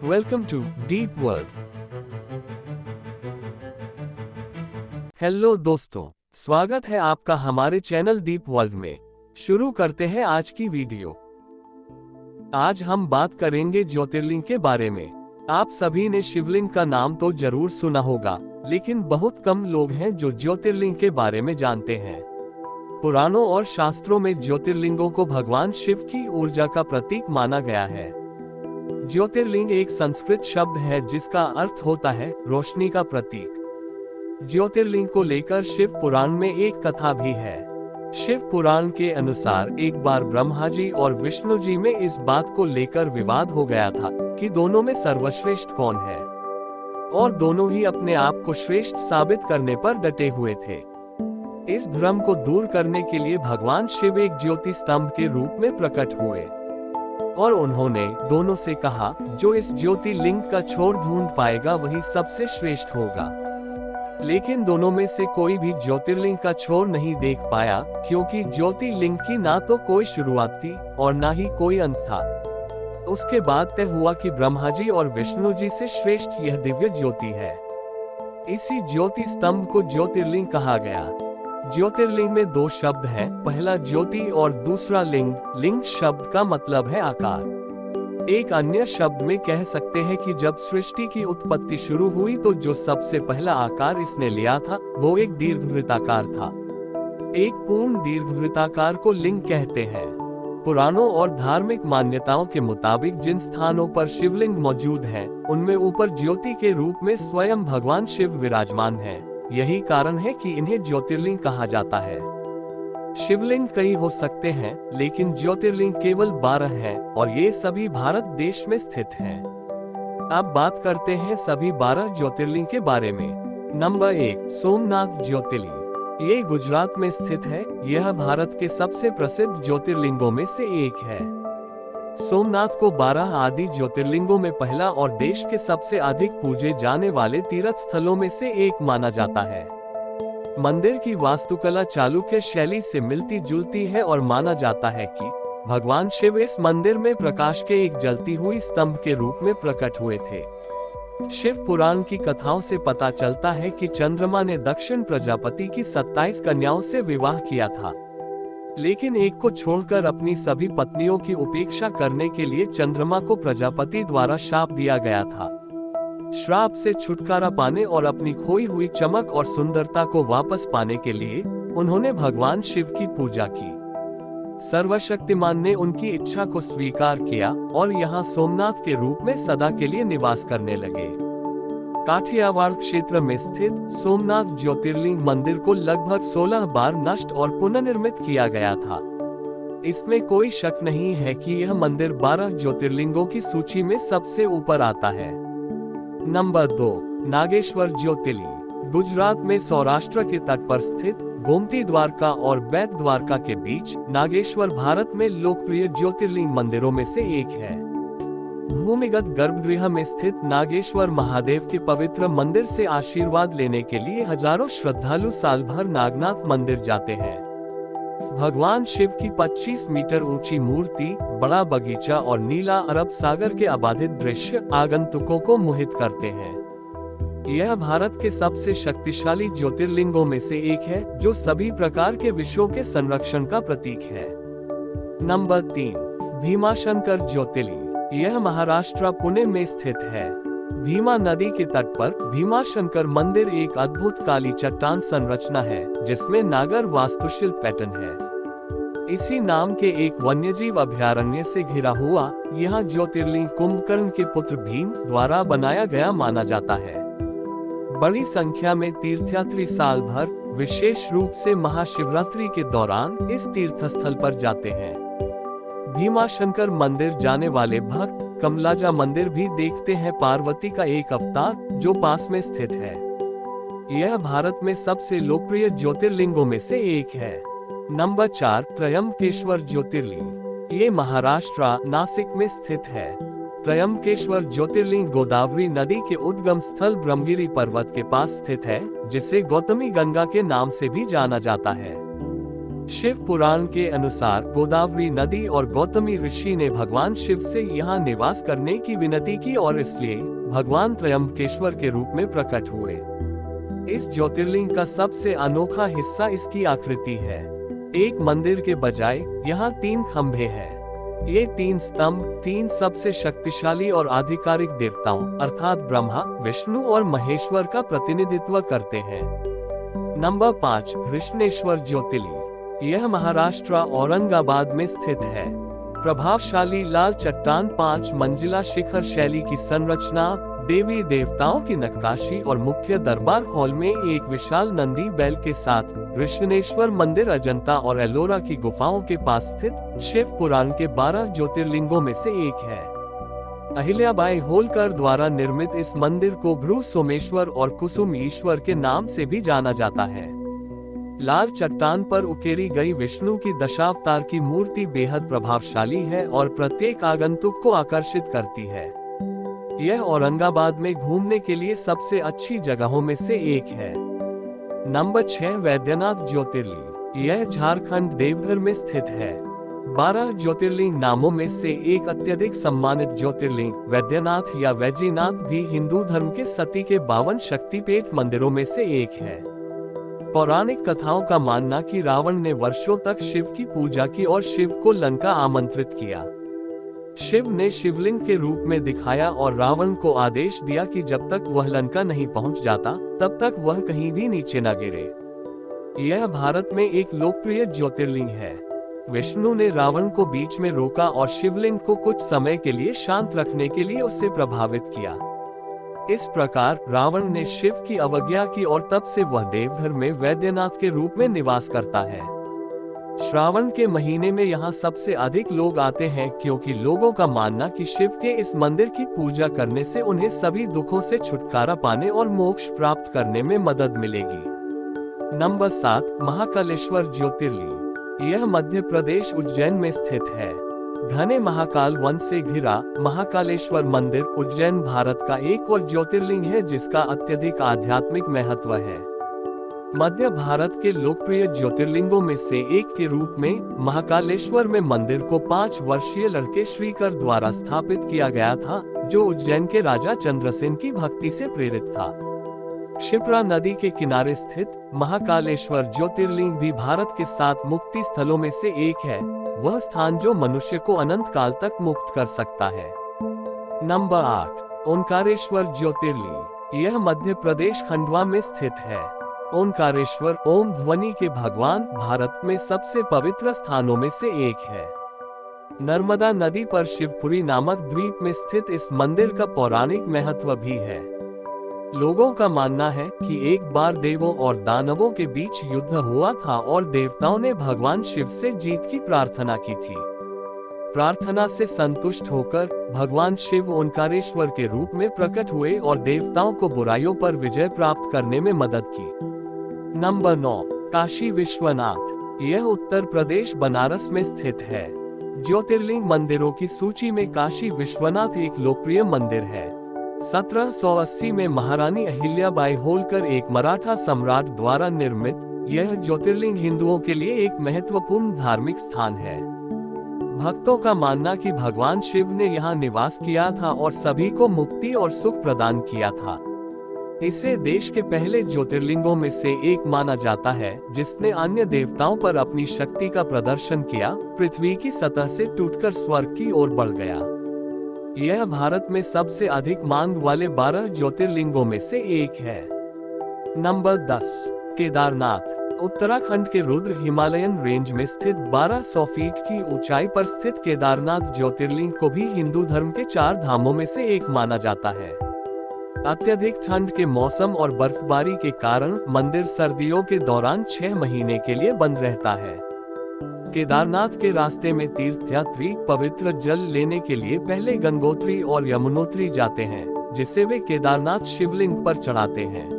Welcome to Deep World. Hello दोस्तों, स्वागत है आपका हमारे चैनल डीप वर्ल्ड में। शुरू करते हैं आज की वीडियो। आज हम बात करेंगे ज्योतिर्लिंग के बारे में। आप सभी ने शिवलिंग का नाम तो जरूर सुना होगा, लेकिन बहुत कम लोग हैं जो ज्योतिर्लिंग के बारे में जानते हैं। पुराणों और शास्त्रों में ज्योतिर्लिंगों को भगवान शिव की ऊर्जा का प्रतीक माना गया है। ज्योतिर्लिंग एक संस्कृत शब्द है जिसका अर्थ होता है रोशनी का प्रतीक। ज्योतिर्लिंग को लेकर शिव पुराण में एक कथा भी है। शिव पुराण के अनुसार एक बार ब्रह्मा जी और विष्णु जी में इस बात को लेकर विवाद हो गया था कि दोनों में सर्वश्रेष्ठ कौन है, और दोनों ही अपने आप को श्रेष्ठ साबित करने पर डटे हुए थे। इस भ्रम को दूर करने के लिए भगवान शिव एक ज्योति स्तंभ के रूप में प्रकट हुए और उन्होंने दोनों से कहा, जो इस ज्योतिर्लिंग का छोर ढूंढ पाएगा वही सबसे श्रेष्ठ होगा। लेकिन दोनों में से कोई भी ज्योतिर्लिंग का छोर नहीं देख पाया, क्योंकि ज्योतिर्लिंग की ना तो कोई शुरुआत थी और ना ही कोई अंत था। उसके बाद तय हुआ कि ब्रह्मा जी और विष्णु जी से श्रेष्ठ यह दिव्य ज्योति है। इसी ज्योति स्तंभ को ज्योतिर्लिंग कहा गया। ज्योतिर्लिंग में दो शब्द हैं, पहला ज्योति और दूसरा लिंग। लिंग शब्द का मतलब है आकार। एक अन्य शब्द में कह सकते हैं कि जब सृष्टि की उत्पत्ति शुरू हुई तो जो सबसे पहला आकार इसने लिया था वो एक दीर्घवृत्ताकार था। एक पूर्ण दीर्घवृत्ताकार को लिंग कहते हैं। पुराणों और धार्मिक मान्यताओं के मुताबिक जिन स्थानों पर शिवलिंग मौजूद है उनमें ऊपर ज्योति के रूप में स्वयं भगवान शिव विराजमान है। यही कारण है कि इन्हें ज्योतिर्लिंग कहा जाता है। शिवलिंग कई हो सकते हैं, लेकिन ज्योतिर्लिंग केवल 12 हैं और ये सभी भारत देश में स्थित हैं। अब बात करते हैं सभी 12 ज्योतिर्लिंग के बारे में। नंबर 1, सोमनाथ ज्योतिर्लिंग। ये गुजरात में स्थित है। यह भारत के सबसे प्रसिद्ध ज्योतिर्लिंगों में से एक है। सोमनाथ को 12 आदि ज्योतिर्लिंगों में पहला और देश के सबसे अधिक पूजे जाने वाले तीर्थ स्थलों में से एक माना जाता है। मंदिर की वास्तुकला चालुक्य शैली से मिलती जुलती है और माना जाता है कि भगवान शिव इस मंदिर में प्रकाश के एक जलती हुई स्तंभ के रूप में प्रकट हुए थे। शिव पुराण की कथाओं से पता चलता है कि चंद्रमा ने दक्षिण प्रजापति की 27 कन्याओं से विवाह किया था, लेकिन एक को छोड़कर अपनी सभी पत्नियों की उपेक्षा करने के लिए चंद्रमा को प्रजापति द्वारा शाप दिया गया था। श्राप से छुटकारा पाने और अपनी खोई हुई चमक और सुंदरता को वापस पाने के लिए उन्होंने भगवान शिव की पूजा की। सर्वशक्तिमान ने उनकी इच्छा को स्वीकार किया और यहाँ सोमनाथ के रूप में सदा के लिए निवास करने लगे। काठियावाड़ क्षेत्र में स्थित सोमनाथ ज्योतिर्लिंग मंदिर को लगभग 16 बार नष्ट और पुनर्निर्मित किया गया था। इसमें कोई शक नहीं है कि यह मंदिर 12 ज्योतिर्लिंगों की सूची में सबसे ऊपर आता है। नंबर 2, नागेश्वर ज्योतिर्लिंग। गुजरात में सौराष्ट्र के तट पर स्थित गोमती द्वारका और बेट द्वारका के बीच नागेश्वर भारत में लोकप्रिय ज्योतिर्लिंग मंदिरों में से एक है। भूमिगत गर्भगृह में स्थित नागेश्वर महादेव के पवित्र मंदिर से आशीर्वाद लेने के लिए हजारों श्रद्धालु साल भर नागनाथ मंदिर जाते हैं। भगवान शिव की 25 मीटर ऊंची मूर्ति, बड़ा बगीचा और नीला अरब सागर के अबाधित दृश्य आगंतुकों को मोहित करते हैं। यह भारत के सबसे शक्तिशाली ज्योतिर्लिंगों में से एक है, जो सभी प्रकार के विषयों के संरक्षण का प्रतीक है। नंबर 3, भीमाशंकर ज्योतिर्लिंग। यह महाराष्ट्र पुणे में स्थित है। भीमा नदी के तट पर भीमाशंकर मंदिर एक अद्भुत काली चट्टान संरचना है, जिसमें नागर वास्तुशिल्प पैटर्न है। इसी नाम के एक वन्यजीव अभयारण्य से घिरा हुआ यह ज्योतिर्लिंग कुंभकर्ण के पुत्र भीम द्वारा बनाया गया माना जाता है। बड़ी संख्या में तीर्थयात्री साल भर, विशेष रूप से महाशिवरात्रि के दौरान इस तीर्थस्थल पर जाते हैं। भीमाशंकर मंदिर जाने वाले भक्त कमलाजा मंदिर भी देखते हैं, पार्वती का एक अवतार जो पास में स्थित है। यह भारत में सबसे लोकप्रिय ज्योतिर्लिंगों में से एक है। नंबर 4, त्रयंबकेश्वर ज्योतिर्लिंग। ये महाराष्ट्र नासिक में स्थित है। त्रयंबकेश्वर ज्योतिर्लिंग गोदावरी नदी के उद्गम स्थल ब्रह्मगिरी पर्वत के पास स्थित है, जिसे गौतमी गंगा के नाम से भी जाना जाता है। शिव पुराण के अनुसार गोदावरी नदी और गौतमी ऋषि ने भगवान शिव से यहाँ निवास करने की विनती की और इसलिए भगवान त्रयंबकेश्वर के रूप में प्रकट हुए। इस ज्योतिर्लिंग का सबसे अनोखा हिस्सा इसकी आकृति है। एक मंदिर के बजाय यहाँ 3 खंभे हैं। ये 3 स्तंभ 3 सबसे शक्तिशाली और आधिकारिक देवताओं अर्थात ब्रह्मा, विष्णु और महेश्वर का प्रतिनिधित्व करते हैं। नंबर 5 कृष्णेश्वर ज्योतिर्लिंग। यह महाराष्ट्र औरंगाबाद में स्थित है। प्रभावशाली लाल चट्टान 5 मंजिला शिखर शैली की संरचना, देवी देवताओं की नक्काशी और मुख्य दरबार हॉल में एक विशाल नंदी बैल के साथ कृष्णेश्वर मंदिर अजंता और एलोरा की गुफाओं के पास स्थित शिव पुराण के 12 ज्योतिर्लिंगों में से एक है। अहिल्याबाई होलकर द्वारा निर्मित इस मंदिर को भ्रू सोमेश्वर और कुसुम ईश्वर के नाम से भी जाना जाता है। लाल चट्टान पर उकेरी गई विष्णु की दशावतार की मूर्ति बेहद प्रभावशाली है और प्रत्येक आगंतुक को आकर्षित करती है। यह औरंगाबाद में घूमने के लिए सबसे अच्छी जगहों में से एक है। नंबर 6 वैद्यनाथ ज्योतिर्लिंग। यह झारखंड देवघर में स्थित है। 12 ज्योतिर्लिंग नामों में से एक अत्यधिक सम्मानित ज्योतिर्लिंग वैद्यनाथ या वैजीनाथ भी हिंदू धर्म के सती के 52 शक्तिपीठ मंदिरों में से एक है। पौराणिक कथाओं का मानना कि रावण ने वर्षों तक शिव की पूजा की और शिव को लंका आमंत्रित किया। शिव ने शिवलिंग के रूप में दिखाया और रावण को आदेश दिया कि जब तक वह लंका नहीं पहुंच जाता तब तक वह कहीं भी नीचे न गिरे। यह भारत में एक लोकप्रिय ज्योतिर्लिंग है। विष्णु ने रावण को बीच में रोका और शिवलिंग को कुछ समय के लिए शांत रखने के लिए उसे प्रभावित किया। इस प्रकार रावण ने शिव की अवज्ञा की और तब से वह देवघर में वैद्यनाथ के रूप में निवास करता है। श्रावण के महीने में यहाँ सबसे अधिक लोग आते हैं क्योंकि लोगों का मानना कि शिव के इस मंदिर की पूजा करने से उन्हें सभी दुखों से छुटकारा पाने और मोक्ष प्राप्त करने में मदद मिलेगी। नंबर 7 महाकालेश्वर ज्योतिर्लिंग। यह मध्य प्रदेश उज्जैन में स्थित है। घने महाकाल वन से घिरा महाकालेश्वर मंदिर उज्जैन भारत का एक और ज्योतिर्लिंग है जिसका अत्यधिक आध्यात्मिक महत्व है। मध्य भारत के लोकप्रिय ज्योतिर्लिंगों में से एक के रूप में महाकालेश्वर में मंदिर को 5 वर्षीय लड़के श्रीकर द्वारा स्थापित किया गया था, जो उज्जैन के राजा चंद्रसेन की भक्ति से प्रेरित था। क्षिप्रा नदी के किनारे स्थित महाकालेश्वर ज्योतिर्लिंग भी भारत के 7 मुक्ति स्थलों में से एक है, वह स्थान जो मनुष्य को अनंत काल तक मुक्त कर सकता है। नंबर 8 ओंकारेश्वर ज्योतिर्लिंग। यह मध्य प्रदेश खंडवा में स्थित है। ओंकारेश्वर ओम ध्वनि के भगवान भारत में सबसे पवित्र स्थानों में से एक है। नर्मदा नदी पर शिवपुरी नामक द्वीप में स्थित इस मंदिर का पौराणिक महत्व भी है। लोगों का मानना है कि एक बार देवों और दानवों के बीच युद्ध हुआ था और देवताओं ने भगवान शिव से जीत की प्रार्थना की थी। प्रार्थना से संतुष्ट होकर भगवान शिव ओंकारेश्वर के रूप में प्रकट हुए और देवताओं को बुराइयों पर विजय प्राप्त करने में मदद की। नंबर 9 काशी विश्वनाथ। यह उत्तर प्रदेश बनारस में स्थित है। ज्योतिर्लिंग मंदिरों की सूची में काशी विश्वनाथ एक लोकप्रिय मंदिर है। 1780 में महारानी अहिल्याबाई होलकर एक मराठा सम्राट द्वारा निर्मित यह ज्योतिर्लिंग हिंदुओं के लिए एक महत्वपूर्ण धार्मिक स्थान है। भक्तों का मानना कि भगवान शिव ने यहाँ निवास किया था और सभी को मुक्ति और सुख प्रदान किया था। इसे देश के पहले ज्योतिर्लिंगों में से एक माना जाता है जिसने अन्य देवताओं पर अपनी शक्ति का प्रदर्शन किया, पृथ्वी की सतह से टूटकर स्वर्ग की ओर बढ़ गया। यह भारत में सबसे अधिक मांग वाले 12 ज्योतिर्लिंगों में से एक है। नंबर 10 केदारनाथ। उत्तराखंड के रुद्र हिमालयन रेंज में स्थित 1200 फीट की ऊंचाई पर स्थित केदारनाथ ज्योतिर्लिंग को भी हिंदू धर्म के 4 धामों में से एक माना जाता है। अत्यधिक ठंड के मौसम और बर्फबारी के कारण मंदिर सर्दियों के दौरान 6 महीने के लिए बंद रहता है। केदारनाथ के रास्ते में तीर्थयात्री पवित्र जल लेने के लिए पहले गंगोत्री और यमुनोत्री जाते हैं, जिसे वे केदारनाथ शिवलिंग पर चढ़ाते हैं।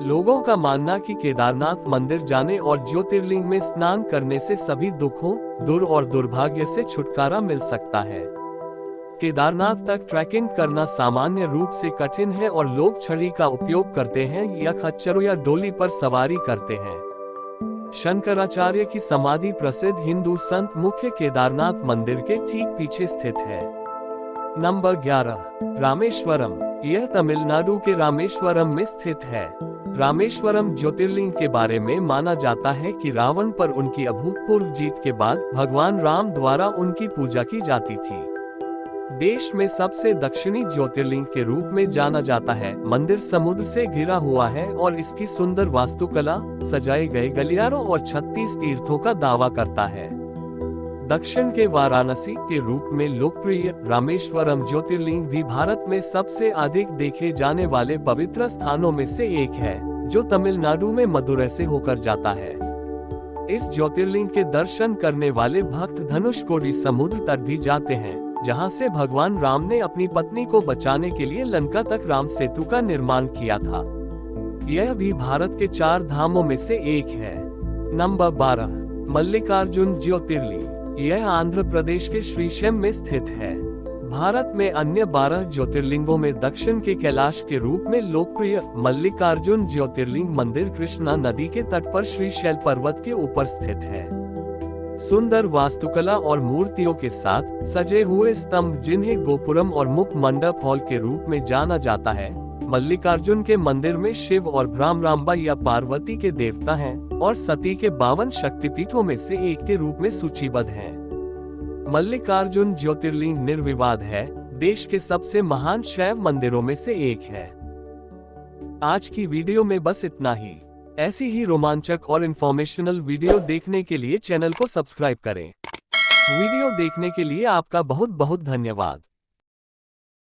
लोगों का मानना कि केदारनाथ मंदिर जाने और ज्योतिर्लिंग में स्नान करने से सभी दुखों, दुर और दुर्भाग्य से छुटकारा मिल सकता है। केदारनाथ तक ट्रैकिंग करना सामान्य रूप से कठिन है और लोग छड़ी का उपयोग करते हैं या खच्चरों या डोली पर सवारी करते हैं। शंकराचार्य की समाधि प्रसिद्ध हिंदू संत मुख्य केदारनाथ मंदिर के ठीक पीछे स्थित है। नंबर 11, रामेश्वरम। यह तमिलनाडु के रामेश्वरम में स्थित है। रामेश्वरम ज्योतिर्लिंग के बारे में माना जाता है कि रावण पर उनकी अभूतपूर्व जीत के बाद भगवान राम द्वारा उनकी पूजा की जाती थी। देश में सबसे दक्षिणी ज्योतिर्लिंग के रूप में जाना जाता है। मंदिर समुद्र से घिरा हुआ है और इसकी सुंदर वास्तुकला, सजाए गए गलियारों और 36 तीर्थों का दावा करता है। दक्षिण के वाराणसी के रूप में लोकप्रिय रामेश्वरम ज्योतिर्लिंग भी भारत में सबसे अधिक देखे जाने वाले पवित्र स्थानों में से एक है, जो तमिलनाडु में मदुरै से होकर जाता है। इस ज्योतिर्लिंग के दर्शन करने वाले भक्त धनुषकोडी समुद्र तट भी जाते हैं, जहां से भगवान राम ने अपनी पत्नी को बचाने के लिए लंका तक राम सेतु का निर्माण किया था। यह भी भारत के 4 धामों में से एक है। नंबर 12, मल्लिकार्जुन ज्योतिर्लिंग। यह आंध्र प्रदेश के श्रीशैलम में स्थित है। भारत में अन्य 12 ज्योतिर्लिंगों में दक्षिण के कैलाश के रूप में लोकप्रिय मल्लिकार्जुन ज्योतिर्लिंग मंदिर कृष्णा नदी के तट पर श्रीशैल पर्वत के ऊपर स्थित है। सुंदर वास्तुकला और मूर्तियों के साथ सजे हुए स्तंभ, जिन्हें गोपुरम और मुख मंडप हॉल के रूप में जाना जाता है, मल्लिकार्जुन के मंदिर में शिव और भ्रामरांबा या पार्वती के देवता हैं और सती के 52 शक्तिपीठों में से एक के रूप में सूचीबद्ध हैं। मल्लिकार्जुन ज्योतिर्लिंग निर्विवाद है, देश के सबसे महान शैव मंदिरों में से एक है। आज की वीडियो में बस इतना ही। ऐसी ही रोमांचक और इंफॉर्मेशनल वीडियो देखने के लिए चैनल को सब्सक्राइब करें। वीडियो देखने के लिए आपका बहुत बहुत धन्यवाद।